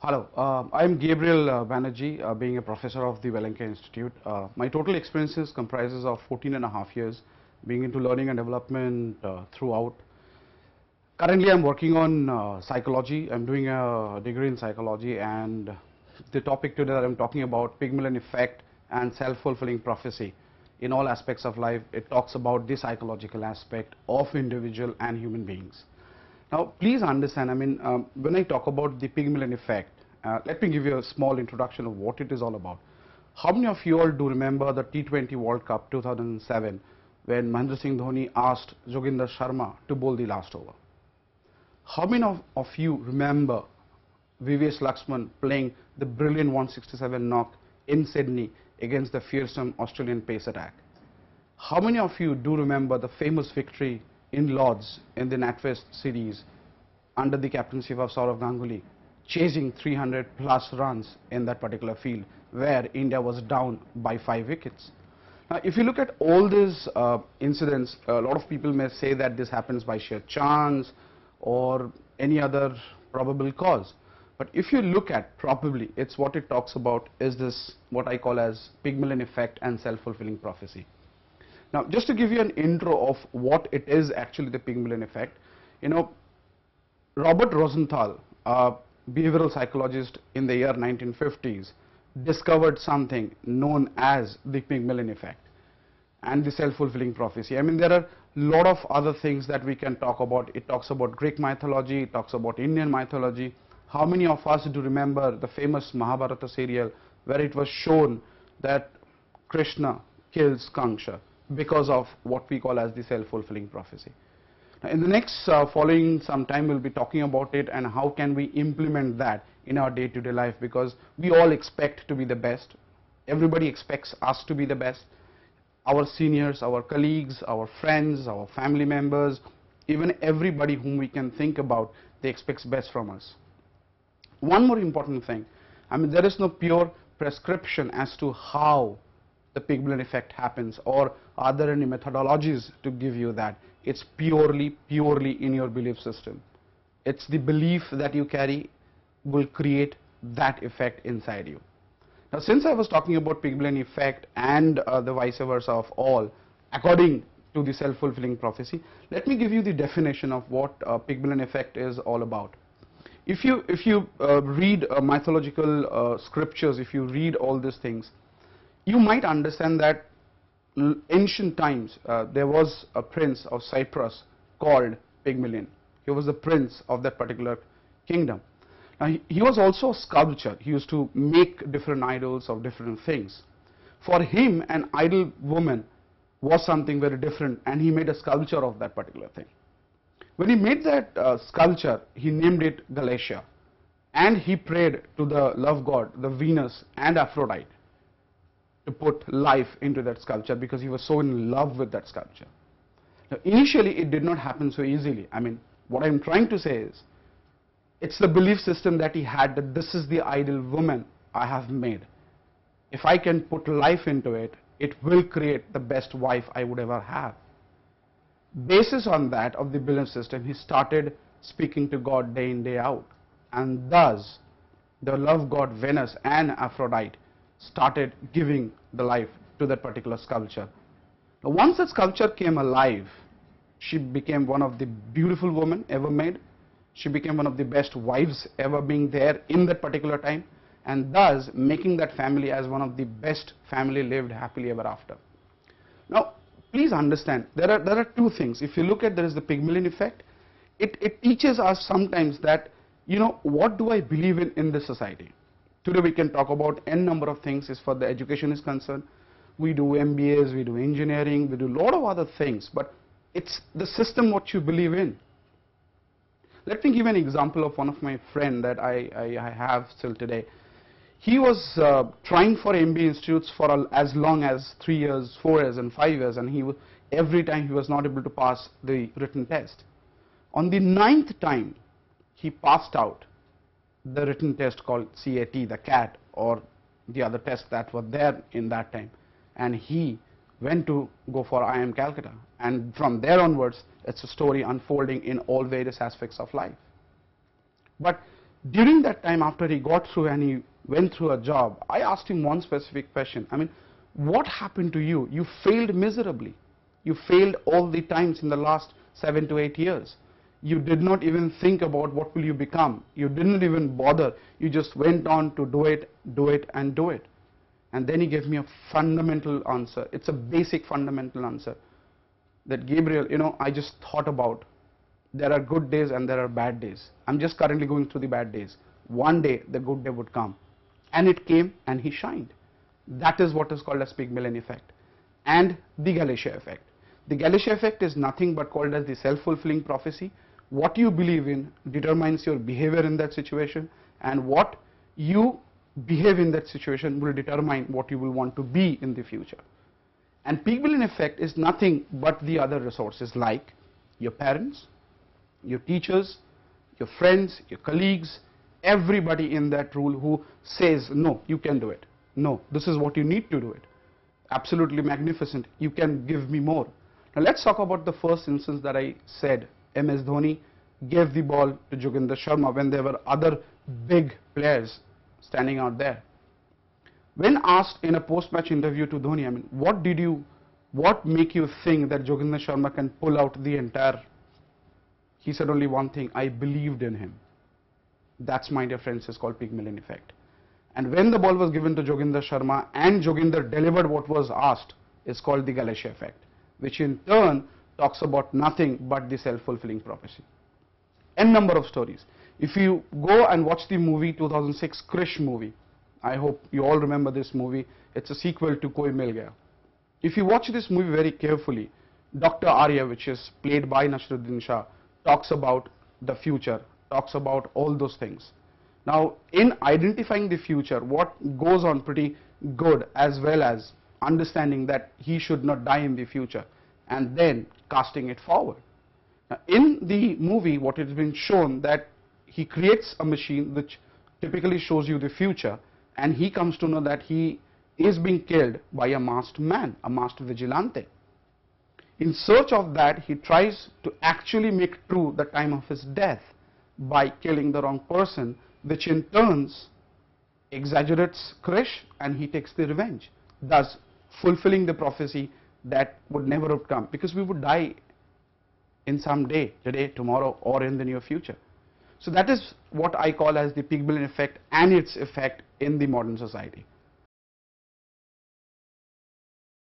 Hello, I'm Gabriel Banerjee, being a professor of the Wellenke Institute. My total experiences comprises of 14 and a half years being into learning and development throughout. Currently, I'm working on psychology. I'm doing a degree in psychology, and the topic today that I'm talking about, Pygmalion Effect and self-fulfilling prophecy. In all aspects of life, it talks about the psychological aspect of individual and human beings. Now, please understand, when I talk about the Pygmalion Effect, let me give you a small introduction of what it is all about. How many of you all do remember the T20 World Cup 2007 when Mahendra Singh Dhoni asked Joginder Sharma to bowl the last over? How many of you remember VVS Laxman playing the brilliant 167 knock in Sydney against the fearsome Australian pace attack? How many of you do remember the famous victory in Lords in the NatWest series under the captaincy of Sourav Ganguly, chasing 300 plus runs in that particular field where India was down by 5 wickets? Now, if you look at all these incidents, a lot of people may say that this happens by sheer chance or any other probable cause. But if you look at probably, it's what it talks about is this what I call as Pygmalion Effect and self-fulfilling prophecy. Now, just to give you an intro of what it is actually the Pygmalion Effect, Robert Rosenthal, a behavioral psychologist in the year 1950s, discovered something known as the Pygmalion Effect and the self-fulfilling prophecy. There are a lot of other things that we can talk about. It talks about Greek mythology, it talks about Indian mythology. How many of us do remember the famous Mahabharata serial where it was shown that Krishna kills Kanksha because of what we call as the self-fulfilling prophecy? Now, in the next following some time, we'll be talking about it and how can we implement that in our day-to-day life, because we all expect to be the best. Everybody expects us to be the best. Our seniors, our colleagues, our friends, our family members, even everybody whom we can think about, they expect best from us. One more important thing, there is no pure prescription as to how the Pygmalion Effect happens, or are there any methodologies to give you that. It's purely in your belief system. It's the belief that you carry will create that effect inside you. Now, since I was talking about Pygmalion Effect and the vice versa of all, according to the self-fulfilling prophecy, let me give you the definition of what Pygmalion Effect is all about. If you read mythological scriptures, if you read all these things, you might understand that in ancient times there was a prince of Cyprus called Pygmalion. He was the prince of that particular kingdom. Now, he was also a sculptor. He used to make different idols of different things. For him, an idol woman was something very different, and he made a sculpture of that particular thing. When he made that sculpture, he named it Galatia, and he prayed to the love god, the Venus and Aphrodite, to put life into that sculpture because he was so in love with that sculpture. Now, initially, it did not happen so easily. What I'm trying to say is, it's the belief system that he had that this is the ideal woman I have made. If I can put life into it, it will create the best wife I would ever have. Basis on that of the belief system, he started speaking to God day in, day out. And thus, the love god Venus and Aphrodite started giving the life to that particular sculpture. Now, once that sculpture came alive, she became one of the beautiful women ever made. She became one of the best wives ever being there in that particular time, and thus making that family as one of the best family lived happily ever after. Now, please understand, there are two things. If you look at, there is the Pygmalion Effect. It teaches us sometimes that, what do I believe in this society? Today we can talk about n number of things as far as the education is concerned. We do MBAs, we do engineering, we do a lot of other things, but it's the system what you believe in. Let me give an example of one of my friend that I have still today. He was trying for MBA institutes for as long as 3 years, 4 years and 5 years, and every time he was not able to pass the written test. On the 9th time, he passed out the written test called CAT, the CAT, or the other tests that were there in that time, and he went to go for IIM Calcutta, and from there onwards it's a story unfolding in all various aspects of life. But During that time, after he got through and he went through a job, I asked him one specific question. I mean, what happened to you? You failed miserably. You failed all the times in the last 7 to 8 years. You did not even think about what will you become. You didn't even bother. You just went on to do it, and do it. And then he gave me a fundamental answer. It's a basic fundamental answer. That, Gabriel, you know, I just thought about, there are good days and there are bad days. I'm just currently going through the bad days. One day the good day would come. And it came and he shined. That is what is called as Pygmalion Effect. And the Galatia Effect. The Galatia Effect is nothing but called as the self-fulfilling prophecy. What you believe in determines your behavior in that situation, and what you behave in that situation will determine what you will want to be in the future. And Pygmalion Effect is nothing but the other resources like your parents, your teachers, your friends, your colleagues, everybody in that rule who says, no, you can do it. No, this is what you need to do it. Absolutely magnificent. You can give me more. Now let's talk about the first instance that I said. MS Dhoni gave the ball to Joginder Sharma when there were other big players standing out there. When asked in a post-match interview to Dhoni, I mean, what make you think that Joginder Sharma can pull out the entire? He said only one thing: I believed in him. That's, my dear friends, is called Pygmalion Effect. And when the ball was given to Joginder Sharma and Joginder delivered what was asked, is called the Galatia Effect, which in turn talks about nothing but the self-fulfilling prophecy. N number of stories. If you go and watch the movie 2006 Krish movie, I hope you all remember this movie. It's a sequel to Koi Mil Gaya. If you watch this movie very carefully, Dr. Arya, which is played by Nasruddin Shah, talks about the future, talks about all those things. Now, in identifying the future, what goes on pretty good, as well as understanding that he should not die in the future, and then casting it forward. Now, in the movie, what has been shown that he creates a machine which typically shows you the future, and he comes to know that he is being killed by a masked man, a masked vigilante. In search of that, he tries to actually make true the time of his death by killing the wrong person, which in turns exaggerates Krish, and he takes the revenge, thus fulfilling the prophecy that would never have come, because we would die in some day, today, tomorrow, or in the near future. So that is what I call as the Pygmalion Effect and its effect in the modern society.